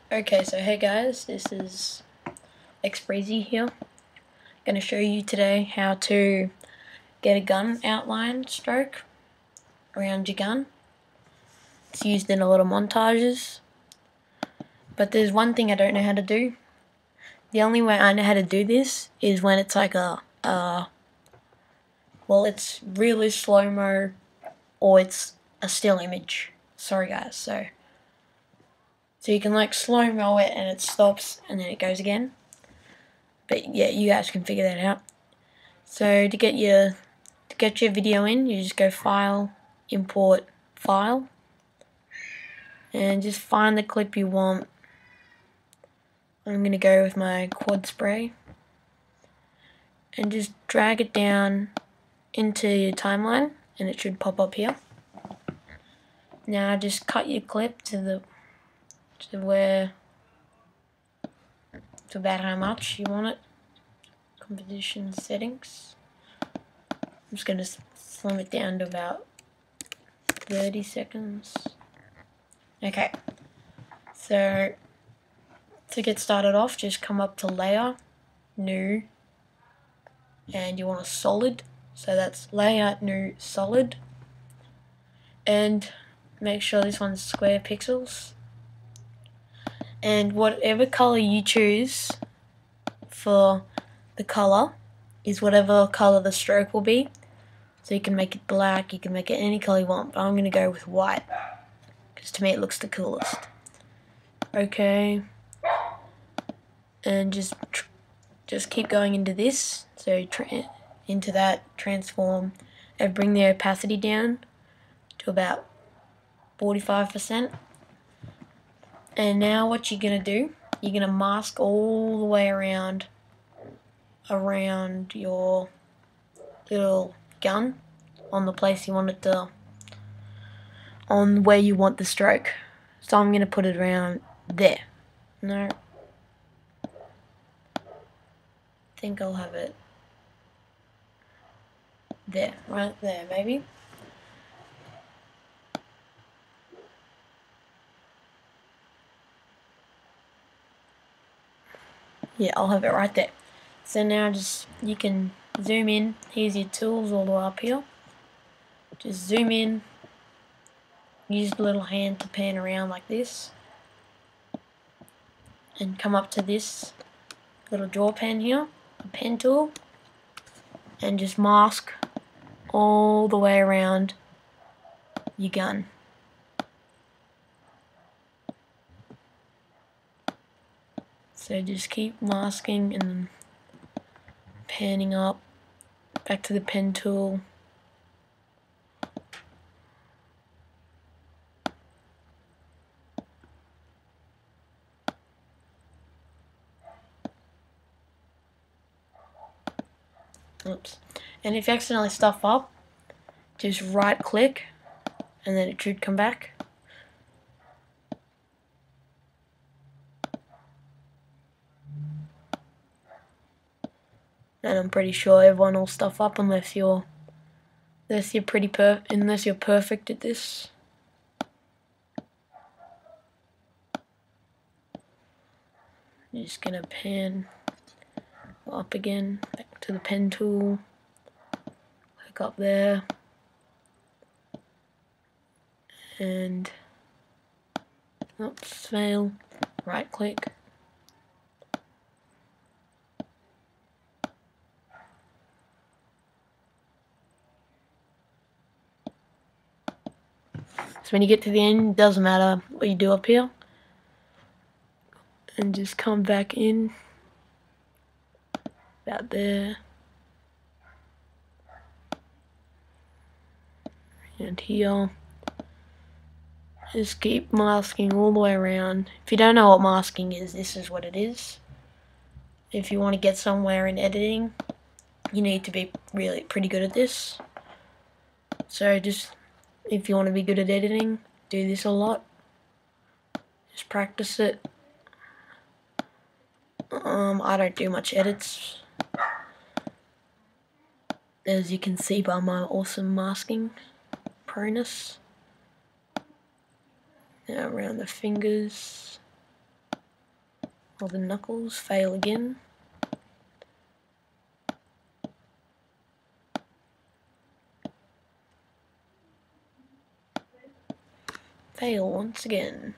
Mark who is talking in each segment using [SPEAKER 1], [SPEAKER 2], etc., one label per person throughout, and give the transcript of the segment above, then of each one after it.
[SPEAKER 1] Okay, so hey guys, this is xBreeeezy here. Going to show you today how to get a gun outline stroke around your gun. It's used in a lot of montages, but there's one thing I don't know how to do. The only way I know how to do this is when it's like well, it's really slow-mo or it's a still image. Sorry guys, so you can like slow-mo it and it stops and then it goes again. But yeah, you guys can figure that out. So to get your video in, you just go File, Import File, and just find the clip you want. I'm going to go with my quad spray, and just drag it down into your timeline, and it should pop up here. Now just cut your clip to about how much you want it. Composition settings. I'm just going to slim it down to about 30 seconds. Okay, so to get started off, just come up to Layer, New, and you want a solid. So that's Layer, New, Solid. And make sure this one's square pixels. And whatever color you choose for the color is whatever color the stroke will be. So you can make it black, you can make it any color you want, but I'm going to go with white, because to me it looks the coolest. Okay, and just keep going into this, so into that transform, and bring the opacity down to about 45%. And now what you're going to do, you're going to mask all the way around your little gun on the place you want it to, on where you want the stroke. So I'm going to put it around there. No, I think I'll have it there, right there maybe. Yeah, I'll have it right there. So now you can zoom in. Here's your tools all the way up here. Just zoom in. Use the little hand to pan around like this. And come up to this little draw pen here, a pen tool. And just mask all the way around your gun. So just keep masking and panning up, back to the pen tool. Oops. And if you accidentally stuff up, just right click and then it should come back. And I'm pretty sure everyone will stuff up unless you're perfect at this. I'm just gonna pan up again, back to the pen tool, click up there, and oops, fail, right click. So when you get to the end, it doesn't matter what you do up here, and just come back in about there and here. Just keep masking all the way around. If you don't know what masking is, this is what it is. If you want to get somewhere in editing, you need to be really pretty good at this. So just, if you want to be good at editing, do this a lot. Just practice it. I don't do much edits, as you can see by my awesome masking proness. Now around the fingers. All the knuckles, fail again. Fail once again.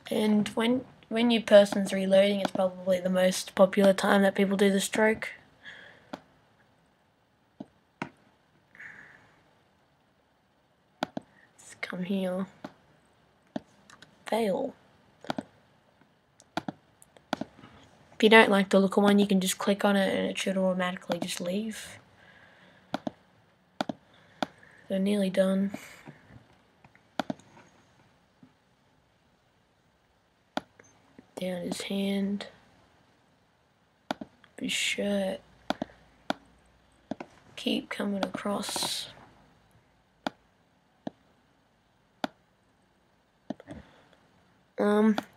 [SPEAKER 1] And when your person's reloading, it's probably the most popular time that people do the stroke. Let's come here. Fail. If you don't like the look of one, you can just click on it and it should automatically just leave. So nearly done. Down his hand, his shirt, keep coming across.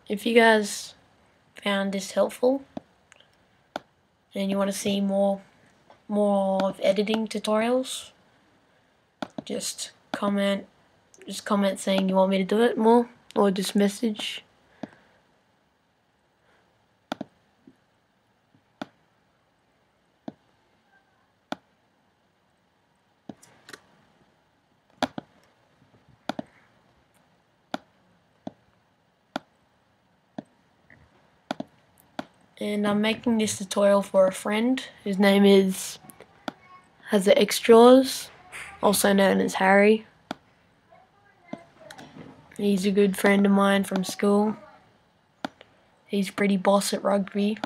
[SPEAKER 1] If you guys found this helpful and you want to see more of editing tutorials, just comment saying you want me to do it more, or just message. And I'm making this tutorial for a friend. His name has the xBreeeezy, also known as Harry. He's a good friend of mine from school. He's pretty boss at rugby.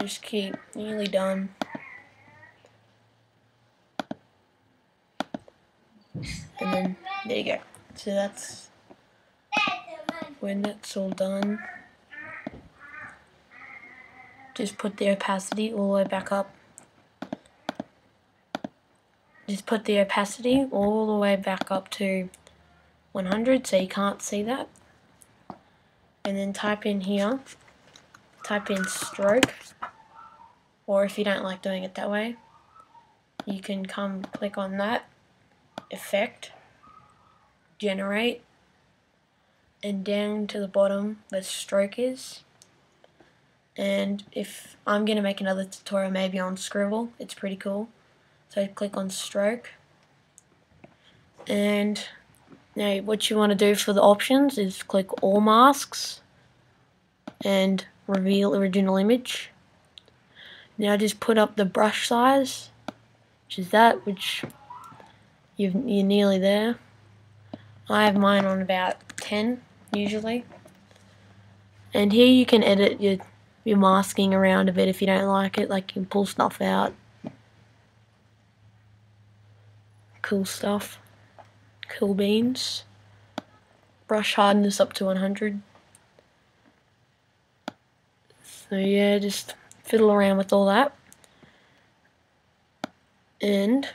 [SPEAKER 1] Just keep nearly done. And then there you go. So that's when that's all done. Just put the opacity all the way back up. Just put the opacity all the way back up to 100 so you can't see that. And then type in here, type in stroke, or if you don't like doing it that way, you can come click on that, effect, generate, and down to the bottom where stroke is. And if I'm going to make another tutorial maybe on Scribble, it's pretty cool. So click on stroke, and now what you want to do for the options is click all masks and reveal original image. Now just put up the brush size, which is that, which you're nearly there. I have mine on about 10 usually. And here you can edit your masking around a bit if you don't like it, like you can pull stuff out. Cool stuff. Cool beans. Brush hardness up to 100. So yeah, just fiddle around with all that. And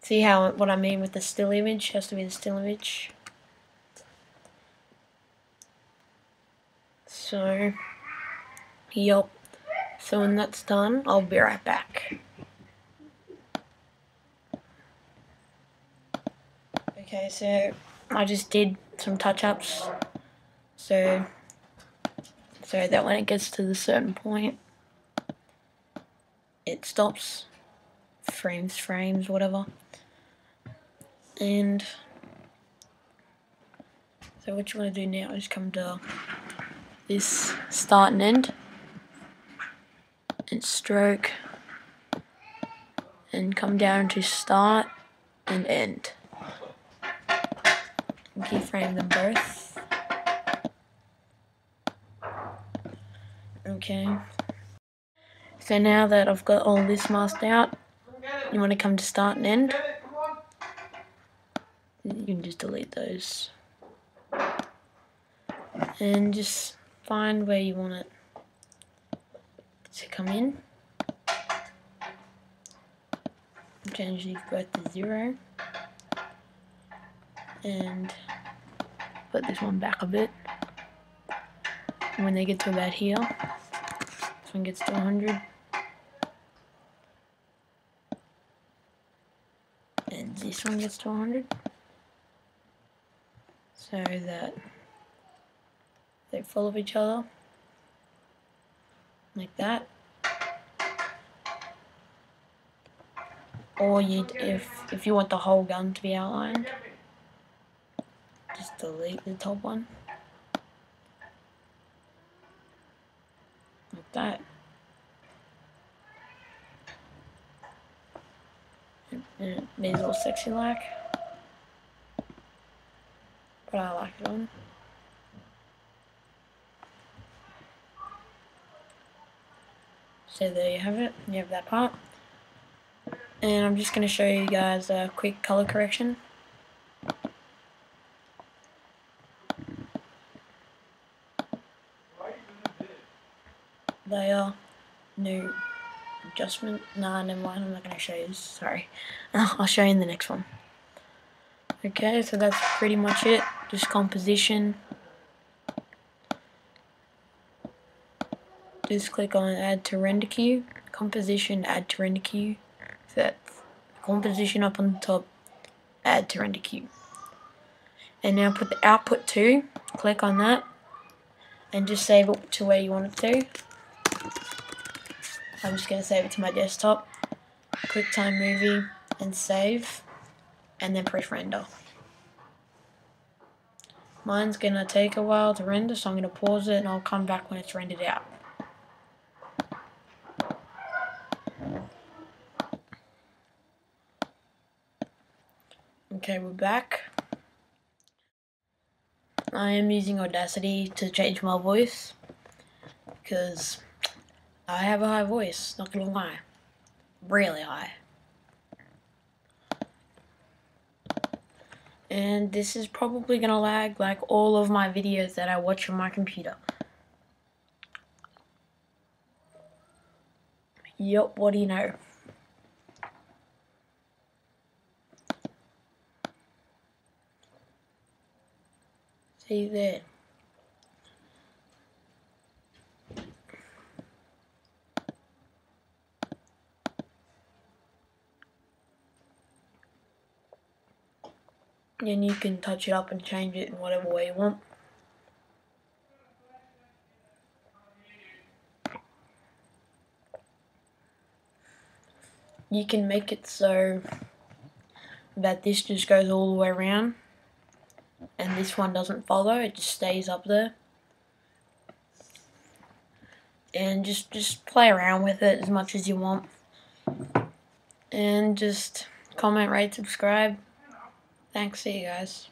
[SPEAKER 1] see what I mean with the still image? Has to be the still image. So, yup. So when that's done, I'll be right back. Okay, so I just did some touch-ups. So that when it gets to the certain point, it stops. Frames, whatever. And so what you want to do now is come to this start and end, and stroke, and come down to start and end. And keyframe them both. Okay. So now that I've got all this masked out, you want to come to start and end. You can just delete those. And just find where you want it. So come in, change these both to 0, and put this one back a bit. And when they get to about here, this one gets to 100. And this one gets to 100. So that they follow each other. Like that. Or if you want the whole gun to be outlined, just delete the top one. Like that. And it needs all sexy like. But I like it on. So there you have it. You have that part. And I'm just going to show you guys a quick color correction. Layer, new adjustment. Nah, never mind. I'm not going to show you this. Sorry. I'll show you in the next one. Okay, so that's pretty much it. Just composition. Just click on add to render queue. Composition, add to render queue. So that's composition up on the top, add to render queue. And now put the output to, click on that, and just save it to where you want it to. I'm just going to save it to my desktop. QuickTime Movie, and save, and then press render. Mine's going to take a while to render, so I'm going to pause it and I'll come back when it's rendered out. Okay, we're back. I am using Audacity to change my voice because I have a high voice, not gonna lie. Really high. And this is probably gonna lag like all of my videos that I watch on my computer. Yup, what do you know? See there. And you can touch it up and change it in whatever way you want. You can make it so that this just goes all the way around and this one doesn't follow, it just stays up there. And just play around with it as much as you want. And just comment, rate, subscribe. Thanks, see you guys.